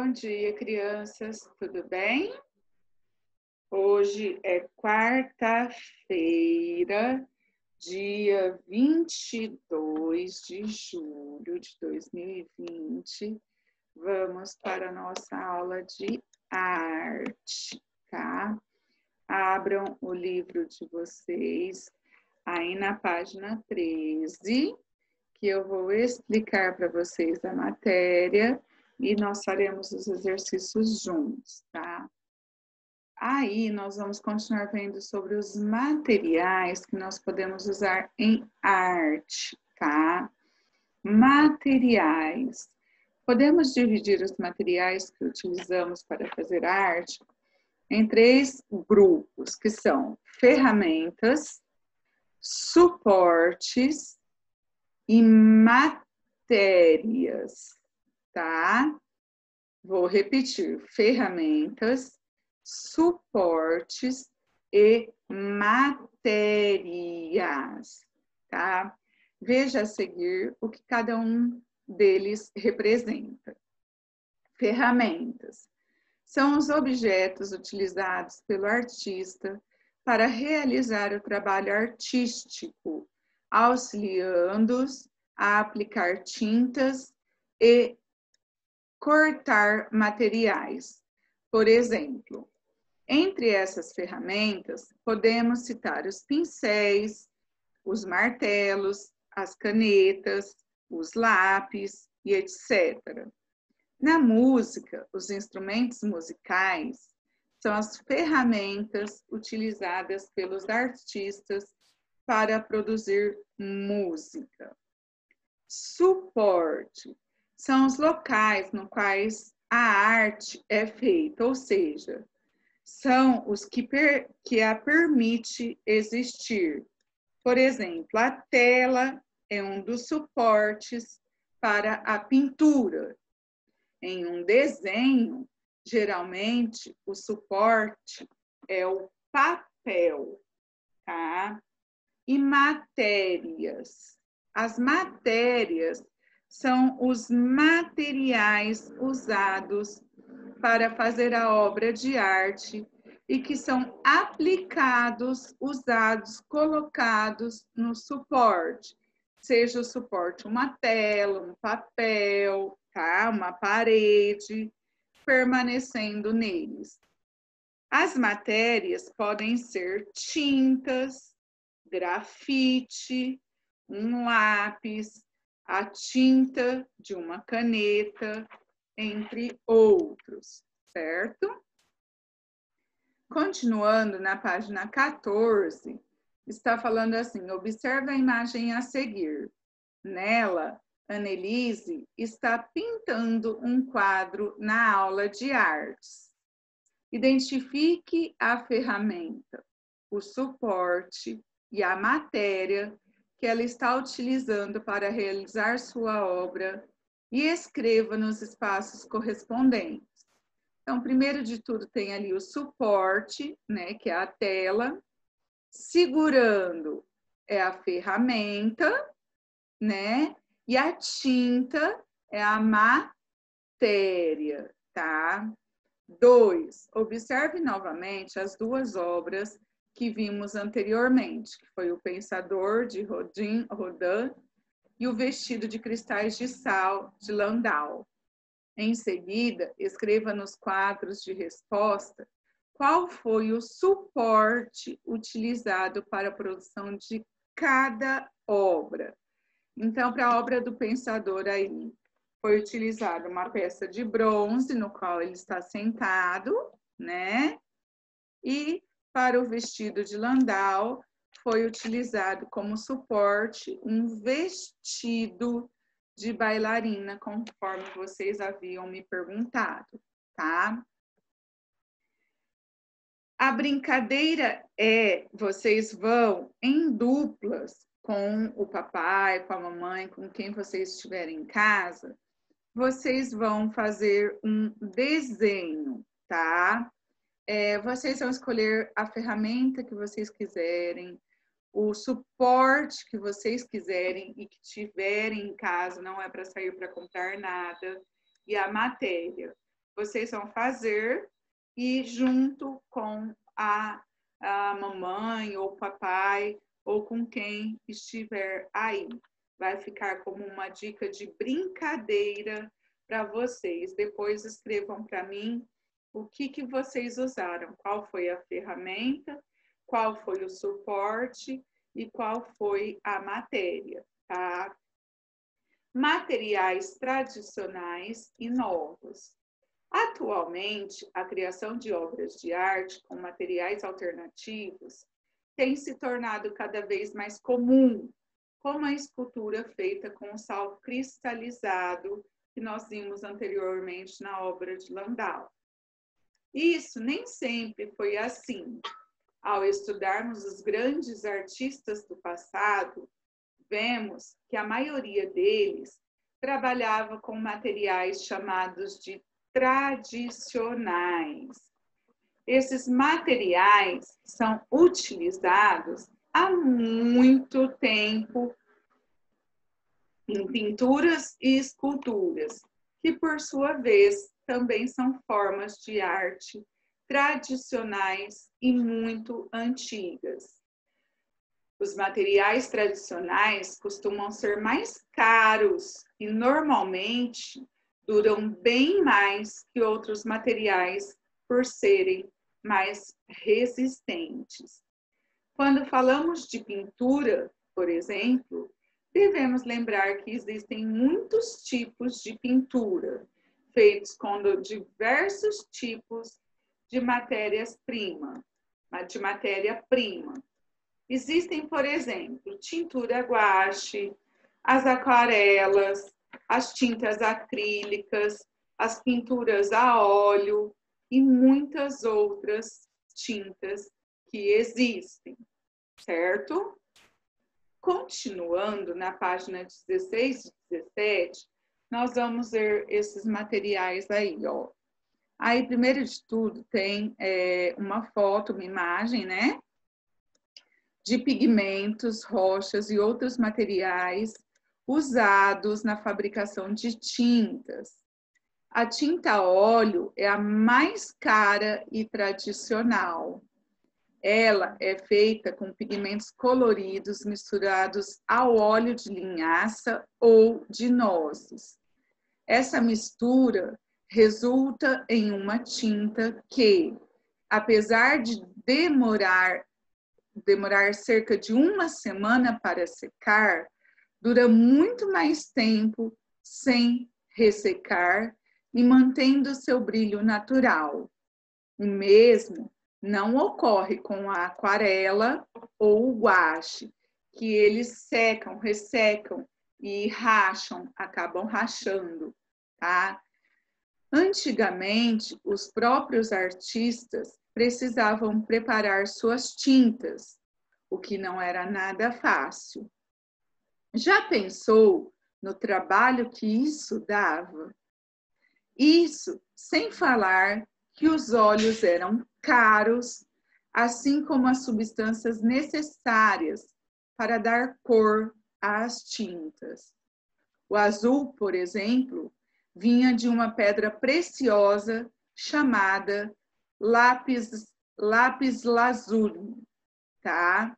Bom dia, crianças, tudo bem? Hoje é quarta-feira, dia 22 de julho de 2020. Vamos para a nossa aula de arte, tá? Abram o livro de vocês aí na página 13, que eu vou explicar para vocês a matéria e nós faremos os exercícios juntos, tá? Aí nós vamos continuar vendo sobre os materiais que nós podemos usar em arte, tá? Materiais. Podemos dividir os materiais que utilizamos para fazer arte em três grupos, que são ferramentas, suportes e matérias, tá? Vou repetir: ferramentas, suportes e matérias, tá? Veja a seguir o que cada um deles representa. Ferramentas são os objetos utilizados pelo artista para realizar o trabalho artístico, auxiliando-os a aplicar tintas e cortar materiais. Por exemplo, entre essas ferramentas, podemos citar os pincéis, os martelos, as canetas, os lápis e etc. Na música, os instrumentos musicais são as ferramentas utilizadas pelos artistas para produzir música. Suporte são os locais nos quais a arte é feita, ou seja, são os que a permite existir. Por exemplo, a tela é um dos suportes para a pintura. Em um desenho, geralmente, o suporte é o papel, tá? E matérias. As matérias são os materiais usados para fazer a obra de arte e que são aplicados, usados, colocados no suporte. Seja o suporte uma tela, um papel, tá? Uma parede, permanecendo neles. As matérias podem ser tintas, grafite, um lápis, a tinta de uma caneta, entre outros, certo? Continuando na página 14, está falando assim: observe a imagem a seguir. Nela, Annelise está pintando um quadro na aula de artes. Identifique a ferramenta, o suporte e a matéria que ela está utilizando para realizar sua obra e escreva nos espaços correspondentes. Então, primeiro de tudo, tem ali o suporte, né, que é a tela. Segurando é a ferramenta, né? E a tinta é a matéria, tá? 2. Observe novamente as duas obras que vimos anteriormente, que foi o Pensador, de Rodin e o Vestido de Cristais de Sal, de Landau. Em seguida, escreva nos quadros de resposta qual foi o suporte utilizado para a produção de cada obra. Então, para a obra do Pensador aí, foi utilizada uma peça de bronze no qual ele está sentado, né? E para o Vestido de Landau, foi utilizado como suporte um vestido de bailarina, conforme vocês haviam me perguntado, tá? A brincadeira é, vocês vão em duplas com o papai, com a mamãe, com quem vocês estiverem em casa, vocês vão fazer um desenho, tá? Vocês vão escolher a ferramenta que vocês quiserem, o suporte que vocês quiserem e que tiverem em casa, não é para sair para comprar nada, e a matéria. vocês vão fazer e junto com a mamãe ou papai ou com quem estiver aí. Vai ficar como uma dica de brincadeira para vocês. Depois escrevam para mim o que vocês usaram, qual foi a ferramenta, qual foi o suporte e qual foi a matéria, tá? Materiais tradicionais e novos. Atualmente, a criação de obras de arte com materiais alternativos tem se tornado cada vez mais comum, como a escultura feita com sal cristalizado, que nós vimos anteriormente na obra de Landau. Isso nem sempre foi assim. Ao estudarmos os grandes artistas do passado, vemos que a maioria deles trabalhava com materiais chamados de tradicionais. Esses materiais são utilizados há muito tempo em pinturas e esculturas, que por sua vez também são formas de arte tradicionais e muito antigas. Os materiais tradicionais costumam ser mais caros e normalmente duram bem mais que outros materiais por serem mais resistentes. Quando falamos de pintura, por exemplo, devemos lembrar que existem muitos tipos de pintura, feitos com diversos tipos de matéria-prima. Existem, por exemplo, tintura guache, as aquarelas, as tintas acrílicas, as pinturas a óleo e muitas outras tintas que existem, certo? Continuando na página 16 e 17, nós vamos ver esses materiais aí, ó. Aí, primeiro de tudo, tem uma foto, uma imagem, né? De pigmentos, rochas e outros materiais usados na fabricação de tintas. A tinta a óleo é a mais cara e tradicional. Ela é feita com pigmentos coloridos misturados ao óleo de linhaça ou de nozes. Essa mistura resulta em uma tinta que, apesar de demorar cerca de uma semana para secar, dura muito mais tempo sem ressecar e mantendo seu brilho natural. O mesmo não ocorre com a aquarela ou o guache, que eles secam, ressecam e racham, acabam rachando, tá? Antigamente, os próprios artistas precisavam preparar suas tintas, o que não era nada fácil. Já pensou no trabalho que isso dava? Isso sem falar que os óleos eram caros, assim como as substâncias necessárias para dar cor às tintas. O azul, por exemplo, vinha de uma pedra preciosa chamada lápis lazuli, tá?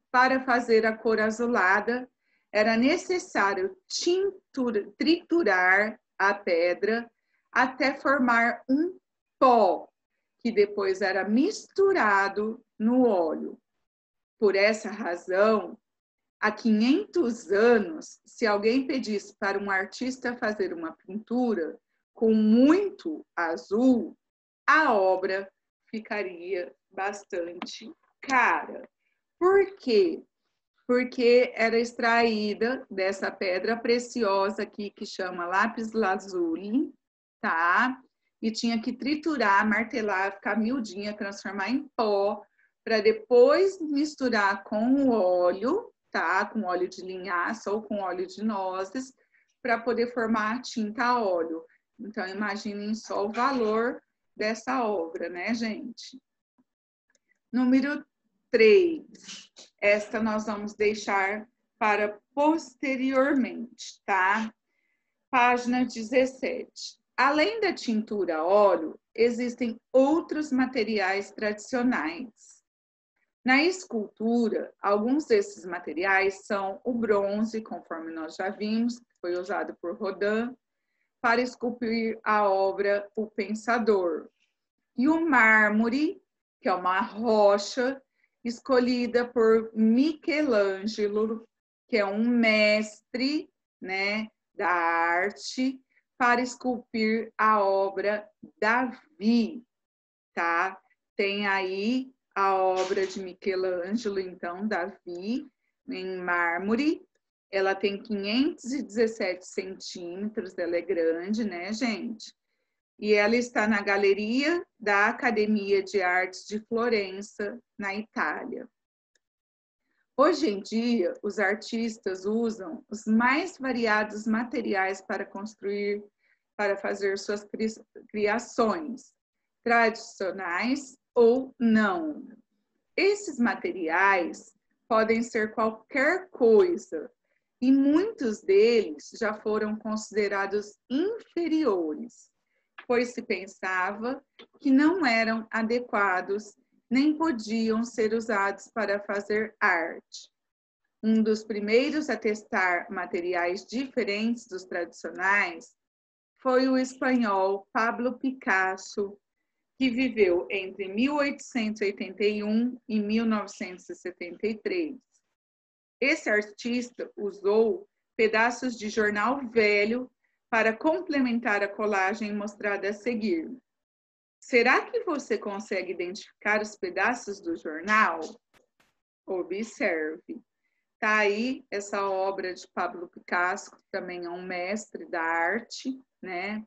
Para fazer a cor azulada, era necessário triturar a pedra até formar um pó, que depois era misturado no óleo. Por essa razão, há 500 anos, se alguém pedisse para um artista fazer uma pintura com muito azul, a obra ficaria bastante cara. Por quê? Porque era extraída dessa pedra preciosa aqui, que chama lápis lazuli, tá? E tinha que triturar, martelar, ficar miudinha, transformar em pó, para depois misturar com o óleo, tá? Com óleo de linhaça ou com óleo de nozes, para poder formar a tinta a óleo. Então, imaginem só o valor dessa obra, né, gente? Número 3. Esta nós vamos deixar para posteriormente, tá? Página 17. Além da tintura a óleo, existem outros materiais tradicionais. Na escultura, alguns desses materiais são o bronze, conforme nós já vimos, que foi usado por Rodin, para esculpir a obra O Pensador. E o mármore, que é uma rocha escolhida por Michelangelo, que é um mestre, né, da arte, para esculpir a obra Davi, tá? Tem aí a obra de Michelangelo, então, Davi, em mármore. Ela tem 517 centímetros, ela é grande, né, gente? E ela está na Galeria da Academia de Artes de Florença, na Itália. Hoje em dia, os artistas usam os mais variados materiais para construir, para fazer suas criações, tradicionais ou não. Esses materiais podem ser qualquer coisa, e muitos deles já foram considerados inferiores, pois se pensava que não eram adequados nem podiam ser usados para fazer arte. Um dos primeiros a testar materiais diferentes dos tradicionais foi o espanhol Pablo Picasso, que viveu entre 1881 e 1973. Esse artista usou pedaços de jornal velho para complementar a colagem mostrada a seguir. Será que você consegue identificar os pedaços do jornal? Observe. Está aí essa obra de Pablo Picasso, que também é um mestre da arte, né?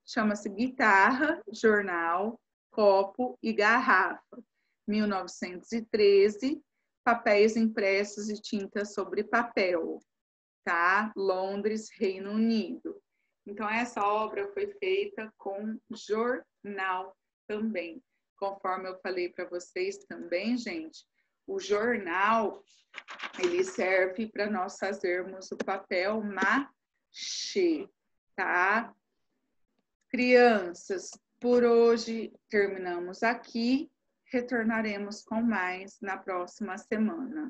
Chama-se Guitarra, Jornal, Copo e Garrafa, 1913, papéis impressos e tinta sobre papel, tá? Londres, Reino Unido. Então, essa obra foi feita com jornal também. Conforme eu falei para vocês também, gente, o jornal, ele serve para nós fazermos o papel machê, tá? Crianças, por hoje terminamos aqui. Retornaremos com mais na próxima semana.